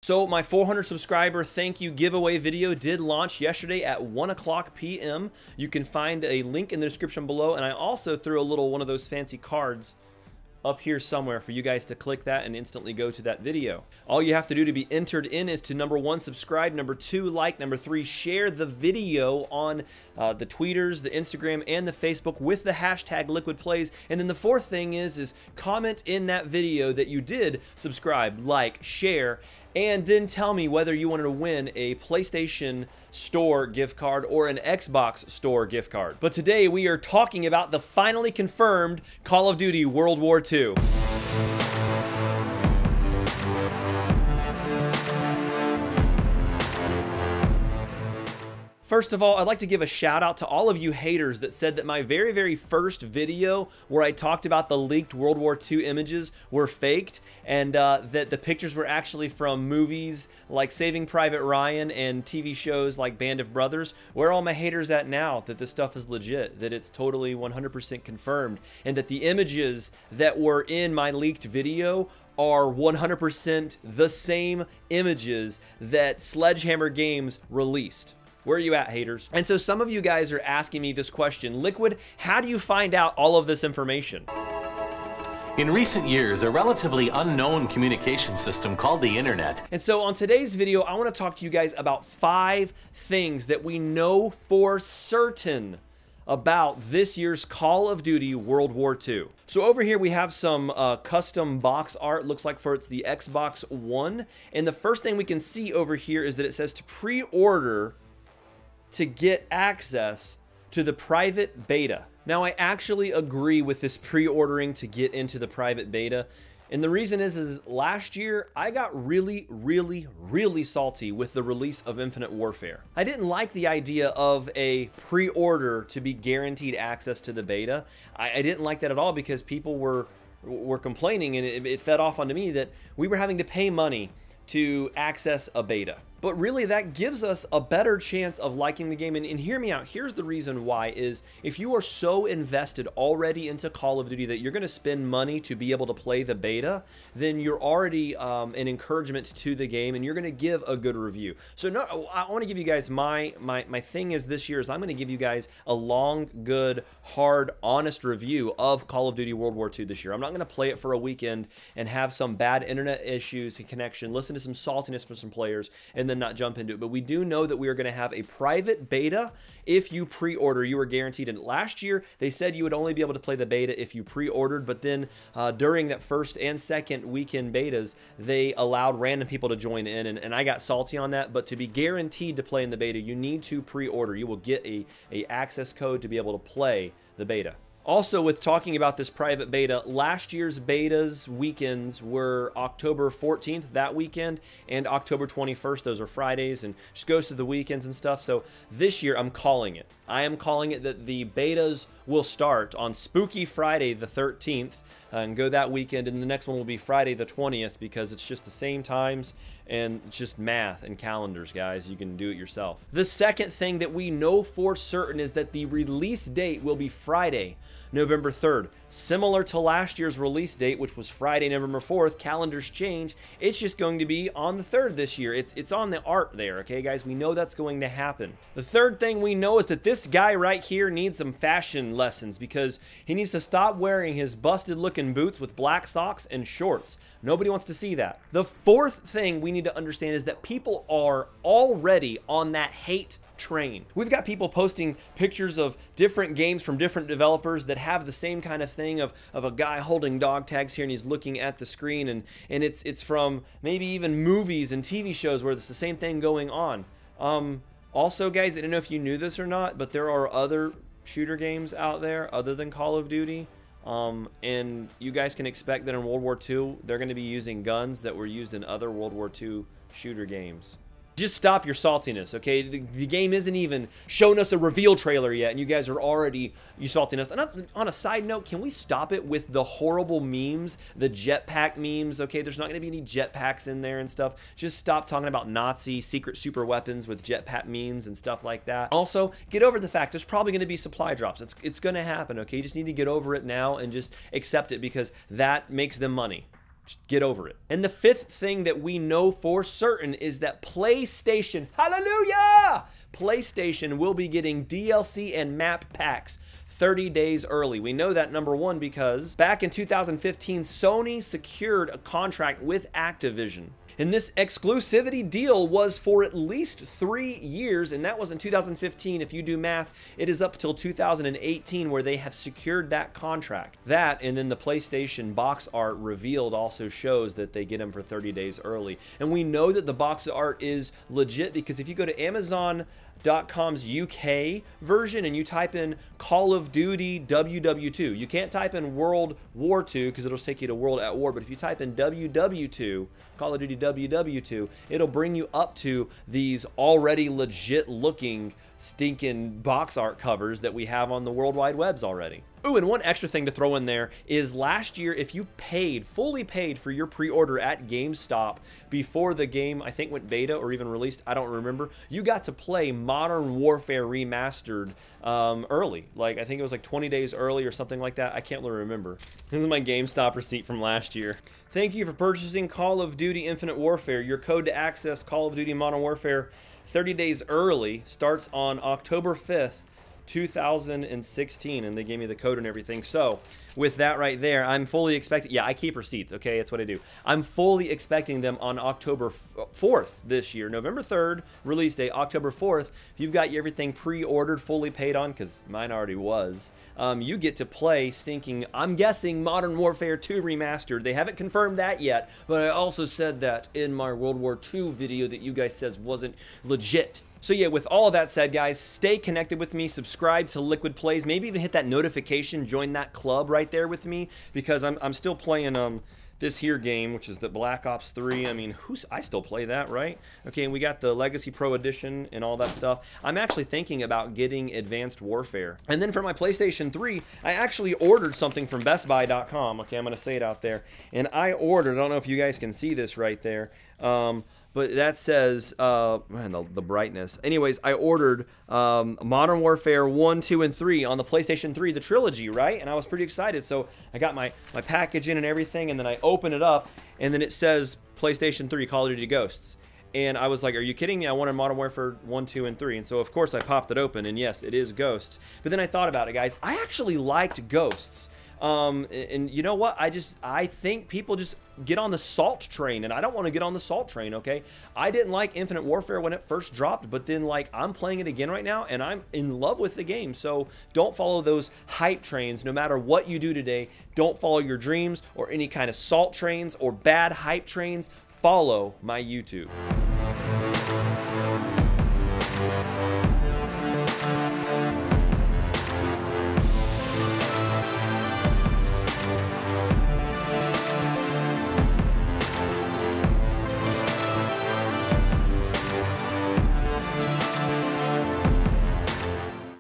So my 400 subscriber thank you giveaway video did launch yesterday at 1:00 p.m. You can find a link in the description below, and I also threw a little one of those fancy cards up here somewhere for you guys to click that and instantly go to that video. All you have to do to be entered in is to number 1, subscribe, number 2, like, number 3, share the video on the tweeters, the Instagram, and the Facebook with the hashtag LiquidPlays. And then the fourth thing is comment in that video that you did subscribe, like, share, and then tell me whether you wanted to win a PlayStation Store gift card or an Xbox Store gift card. But today we are talking about the finally confirmed Call of Duty World War II. First of all, I'd like to give a shout out to all of you haters that said that my very first video where I talked about the leaked World War II images were faked, and that the pictures were actually from movies like Saving Private Ryan and TV shows like Band of Brothers. Where are all my haters at now that this stuff is legit, that it's totally 100% confirmed, and that the images that were in my leaked video are 100% the same images that Sledgehammer Games released? Where are you at, haters? And so some of you guys are asking me this question: Liquid, how do you find out all of this information? In recent years, a relatively unknown communication system called the internet. And so on today's video, I want to talk to you guys about 5 things that we know for certain about this year's Call of Duty World War II. So over here we have some custom box art, looks like it's the Xbox One. And the first thing we can see over here is that it says to pre-order to get access to the private beta. Now, I actually agree with this pre-ordering to get into the private beta. And the reason is last year I got really salty with the release of Infinite Warfare. I didn't like the idea of a pre-order to be guaranteed access to the beta. I didn't like that at all because people were complaining, and it fed off onto me that we were having to pay money to access a beta. But really, that gives us a better chance of liking the game. And hear me out. Here's the reason why is if you are so invested already into Call of Duty that you're going to spend money to be able to play the beta, then you're already an encouragement to the game, and you're going to give a good review. So no, I want to give you guys my thing is this year is I'm going to give you guys a long, good, hard, honest review of Call of Duty World War II this year. I'm not going to play it for a weekend and have some bad internet issues and connection, listen to some saltiness from some players, and then not jump into it. But we do know that we are going to have a private beta if you pre-order. You are guaranteed. And last year they said you would only be able to play the beta if you pre-ordered, but then during that first and second weekend betas they allowed random people to join in, and I got salty on that. But to be guaranteed to play in the beta, you need to pre-order. You will get a access code to be able to play the beta. Also, with talking about this private beta, last year's betas weekends were October 14th, that weekend, and October 21st. Those are Fridays, and just goes through the weekends and stuff. So this year, I'm calling it. I am calling it that the betas will start on Spooky Friday the 13th and go that weekend, and the next one will be Friday the 20th because it's just the same times, and it's just math and calendars, guys. You can do it yourself. The second thing that we know for certain is that the release date will be Friday, November 3rd. Similar to last year's release date, which was Friday, November 4th, calendars change. It's just going to be on the 3rd this year. It's on the art there, okay, guys? We know that's going to happen. The third thing we know is that this guy right here needs some fashion lessons because he needs to stop wearing his busted looking boots with black socks and shorts. Nobody wants to see that. The fourth thing we need to understand is that people are already on that hate train. We've got people posting pictures of different games from different developers that have the same kind of thing of a guy holding dog tags here and he's looking at the screen, and it's from maybe even movies and TV shows where it's the same thing going on. Also, guys, I don't know if you knew this or not, but there are other shooter games out there other than Call of Duty. And you guys can expect that in World War II, they're going to be using guns that were used in other World War II shooter games. Just stop your saltiness, okay? The game isn't even showing us a reveal trailer yet, and you guys are already salting us. And on a side note, can we stop it with the horrible memes, the jetpack memes, okay? There's not going to be any jetpacks in there and stuff. Just stop talking about Nazi secret super weapons with jetpack memes and stuff like that. Also, get over the fact there's probably going to be supply drops. It's going to happen, okay? You just need to get over it now and just accept it because that makes them money. Just get over it. And the fifth thing that we know for certain is that PlayStation, hallelujah! PlayStation will be getting DLC and map packs 30 days early. We know that, number one, because back in 2015, Sony secured a contract with Activision. And this exclusivity deal was for at least 3 years, and that was in 2015. If you do math, it is up till 2018 where they have secured that contract. That, and then the PlayStation box art revealed also shows that they get them for 30 days early. And we know that the box art is legit because if you go to Amazon.com's UK version and you type in Call of Duty WW2, you can't type in World War II because it'll take you to World at War, but if you type in WW2, Call of Duty WW2, it'll bring you up to these already legit looking stinking box art covers that we have on the World Wide Webs already. Ooh, and one extra thing to throw in there is last year, if you fully paid for your pre-order at GameStop before the game, I think, went beta or even released, I don't remember, you got to play Modern Warfare Remastered early. Like, I think it was like 20 days early or something like that. I can't really remember. This is my GameStop receipt from last year. Thank you for purchasing Call of Duty Infinite Warfare. Your code to access Call of Duty Modern Warfare 30 days early starts on October 5th. 2016, and they gave me the code and everything. So with that right there, I'm fully expecting, yeah, I keep receipts, okay, that's what I do. I'm fully expecting them on October 4th this year, November 3rd, release date, October 4th. If you've got everything pre-ordered, fully paid on, because mine already was, you get to play stinking, I'm guessing, Modern Warfare 2 Remastered. They haven't confirmed that yet, but I also said that in my World War II video that you guys says wasn't legit. So yeah, with all of that said, guys, stay connected with me, subscribe to Liquid Plays, maybe even hit that notification, join that club right there with me, because I'm still playing this here game, which is the Black Ops 3. I mean, I still play that, right? Okay, and we got the Legacy Pro Edition and all that stuff. I'm actually thinking about getting Advanced Warfare. And then for my PlayStation 3, I actually ordered something from BestBuy.com. Okay, I'm going to say it out there. And I ordered, I don't know if you guys can see this right there, but that says, man, the brightness. Anyways, I ordered Modern Warfare 1, 2, and 3 on the PlayStation 3, the trilogy, right? And I was pretty excited. So I got my package in and everything, and then I open it up, and then it says PlayStation 3, Call of Duty Ghosts. And I was like, are you kidding me? I wanted Modern Warfare 1, 2, and 3. And so, of course, I popped it open, and yes, it is Ghosts. But then I thought about it, guys. I actually liked Ghosts. And you know what? I think people just get on the salt train, and I don't want to get on the salt train, okay? I didn't like Infinite Warfare when it first dropped, but then, like, I'm playing it again right now, and I'm in love with the game. So don't follow those hype trains. No matter what you do today, don't follow your dreams or any kind of salt trains or bad hype trains. Follow my YouTube.